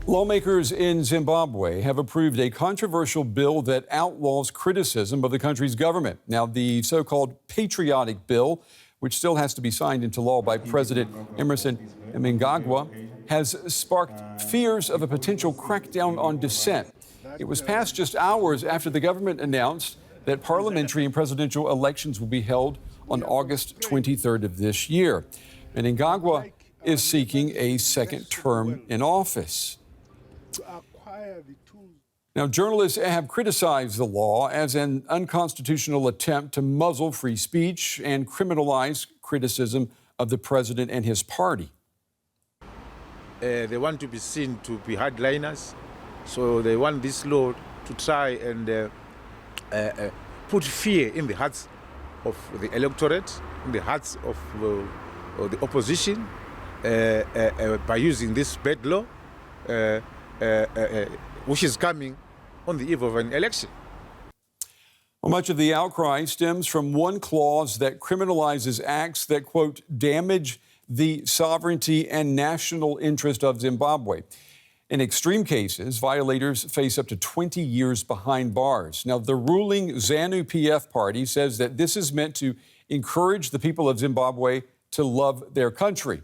Lawmakers in Zimbabwe have approved a controversial bill that outlaws criticism of the country's government. Now, the so-called patriotic bill, which still has to be signed into law by President Emmerson Mnangagwa, has sparked fears of a potential crackdown on dissent. It was passed just hours after the government announced that parliamentary and presidential elections will be held on August 23rd of this year. Mnangagwa is seeking a second term in office. Now, journalists have criticized the law as an unconstitutional attempt to muzzle free speech and criminalize criticism of the president and his party. They want to be seen to be hardliners, so they want this law to try and put fear in the hearts of the electorate, in the hearts of the opposition, by using this bad law, which is coming on the eve of an election. Well, much of the outcry stems from one clause that criminalizes acts that, quote, damage the sovereignty and national interest of Zimbabwe. In extreme cases, violators face up to 20 years behind bars. Now, the ruling ZANU-PF party says that this is meant to encourage the people of Zimbabwe to love their country.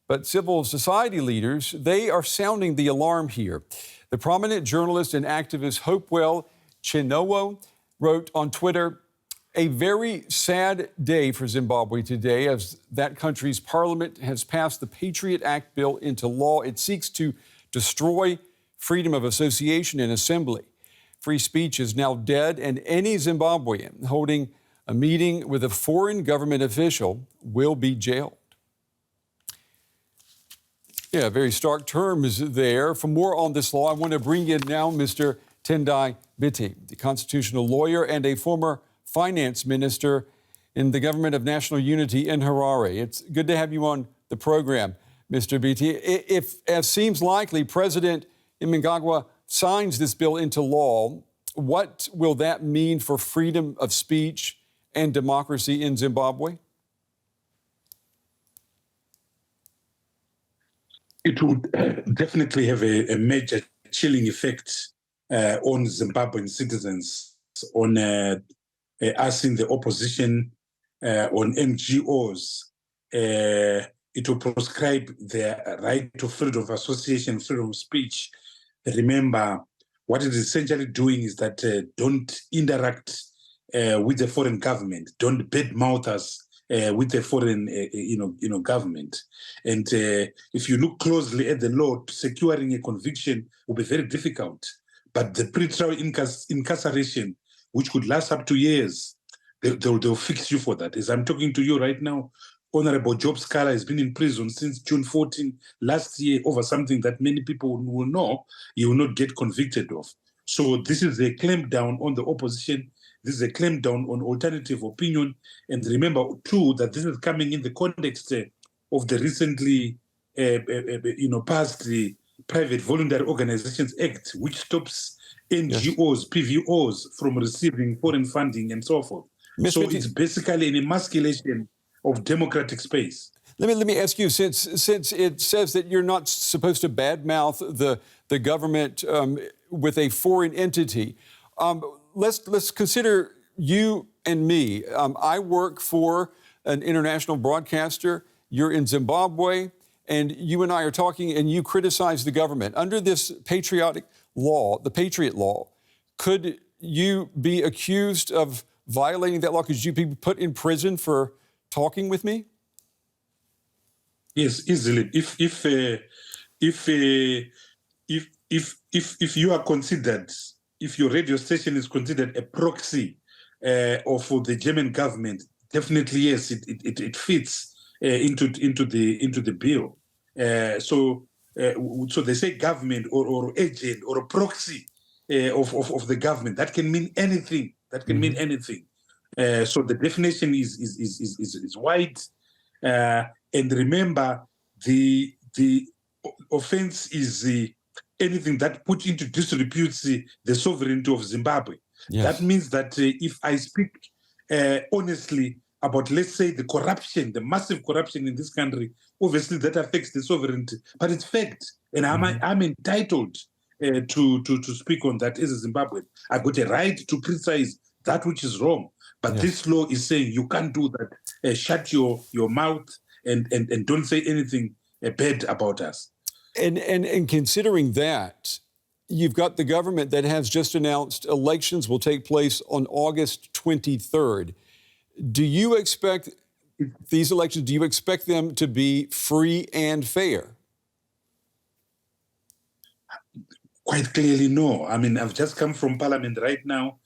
But civil society leaders, they are sounding the alarm here. The prominent journalist and activist Hopewell Chinowo wrote on Twitter, "A very sad day for Zimbabwe today as that country's parliament has passed the Patriot Act bill into law. It seeks to destroy freedom of association and assembly. Free speech is now dead, and any Zimbabwean holding a meeting with a foreign government official will be jailed." Yeah, very stark terms there. For more on this law, I want to bring in now Mr. Tendai Biti, the constitutional lawyer and a former finance minister in the government of national unity in Harare. It's good to have you on the program, Mr. Biti. If, as seems likely, President Mnangagwa signs this bill into law, what will that mean for freedom of speech and democracy in Zimbabwe? It would definitely have a major chilling effect on Zimbabwean citizens, on us in the opposition, on NGOs. It will proscribe their right to freedom of association, freedom of speech. Remember, what it is essentially doing is that don't interact with the foreign government, don't badmouth us with the foreign, government. And if you look closely at the law, securing a conviction will be very difficult. But the pretrial incarceration, which could last up to years, they'll fix you for that. As I'm talking to you right now, Honorable Job Scala has been in prison since June 14 last year over something that many people will know he will not get convicted of. So this is a clampdown on the opposition. This is a clampdown on alternative opinion. And remember, too, that this is coming in the context of the recently passed the Private Voluntary Organizations Act, which stops NGOs, PVOs from receiving foreign funding and so forth. So it's basically an emasculation of democratic space. Let me ask you, since it says that you're not supposed to badmouth the government with a foreign entity, let's consider you and me. I work for an international broadcaster. You're in Zimbabwe, and you and I are talking, and you criticize the government. Under this patriotic law, the Patriot Law, could you be accused of violating that law? Could you be put in prison for talking with me? Yes, easily. If you are considered, if your radio station is considered a proxy of the German government, definitely yes, it fits into the bill. So they say government or agent or a proxy of the government. That can mean anything. That can mean anything. So the definition is wide. And remember, the offense is anything that puts into disrepute the sovereignty of Zimbabwe. Yes. That means that if I speak honestly about, let's say, the corruption, the massive corruption in this country, obviously that affects the sovereignty. But it's fact. And I'm entitled to speak on that as a Zimbabwean. I've got a right to criticize that which is wrong. But this law is saying you can't do that. Shut your mouth and don't say anything bad about us. And considering that, you've got the government that has just announced elections will take place on August 23rd. Do you expect these elections, do you expect them to be free and fair? Quite clearly, no. I mean, I've just come from Parliament right now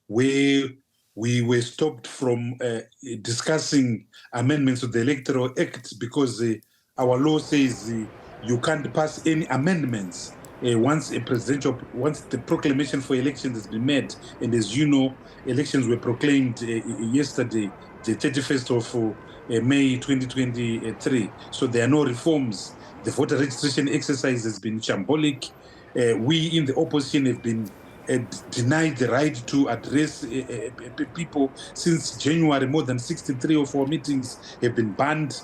where we were stopped from discussing amendments to the Electoral Act because our law says you can't pass any amendments once the proclamation for elections has been made. And as you know, elections were proclaimed yesterday, the 31st of May 2023. So there are no reforms. The voter registration exercise has been shambolic. We in the opposition have been denied the right to address people since January. More than 63 of our meetings have been banned.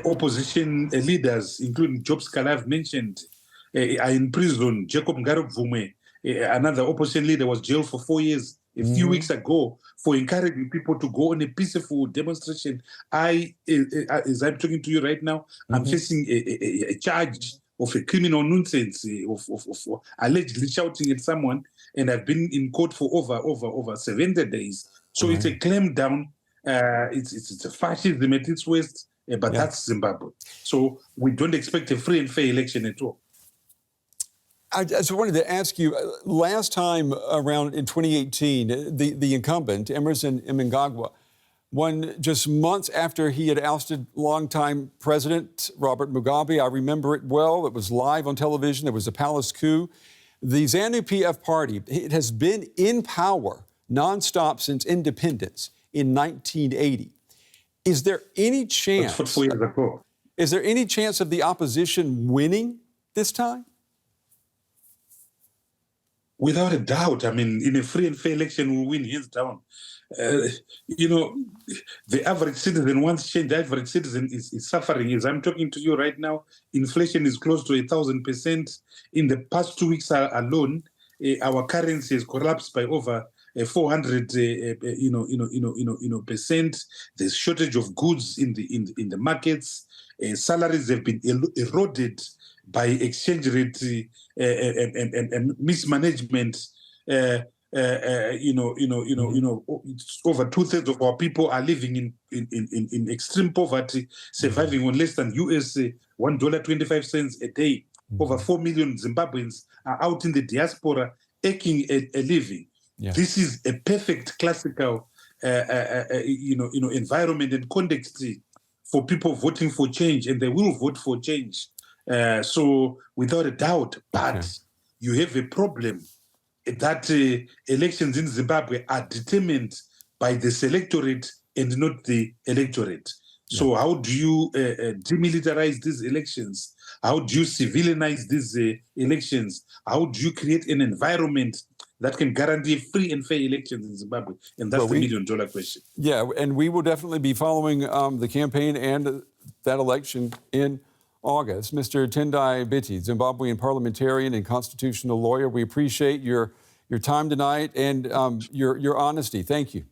Opposition leaders, including Jobs Kalav mentioned, are in prison. Jacob Ngarubvume, another opposition leader, was jailed for 4 years a few weeks ago for encouraging people to go on a peaceful demonstration. As I'm talking to you right now, I'm facing a charge of a criminal nonsense, of allegedly shouting at someone, and I've been in court for over 70 days. So it's a claim down. It's a fascism at its worst, but that's Zimbabwe. So we don't expect a free and fair election at all. I just wanted to ask you, last time around in 2018, the incumbent, Emmerson Mnangagwa, won just months after he had ousted longtime President Robert Mugabe. I remember it well. It was live on television. There was a palace coup. The ZANU-PF party, it has been in power nonstop since independence in 1980. Is there any chance? That's 4 years ago. Is there any chance of the opposition winning this time? Without a doubt. I mean, in a free and fair election, we'll win hands down. You know, the average citizen, once change, the average citizen is suffering. As I'm talking to you right now, inflation is close to 1,000%. In the past 2 weeks alone, our currency has collapsed by over 400 percent. There's shortage of goods in the markets. Salaries have been eroded by exchange rate and mismanagement. Over 2/3 of our people are living in extreme poverty, surviving on less than US $1.25 a day. Over 4 million Zimbabweans are out in the diaspora aching a living. This is a perfect classical environment and context for people voting for change, and they will vote for change. So without a doubt, but you have a problem that elections in Zimbabwe are determined by the electorate and not the electorate. So how do you demilitarize these elections? How do you civilianize these elections? How do you create an environment that can guarantee free and fair elections in Zimbabwe? And that's the million-dollar question. Yeah, and we will definitely be following the campaign and that election in August. Mr. Tendai Biti, Zimbabwean parliamentarian and constitutional lawyer, we appreciate your time tonight and your honesty. Thank you.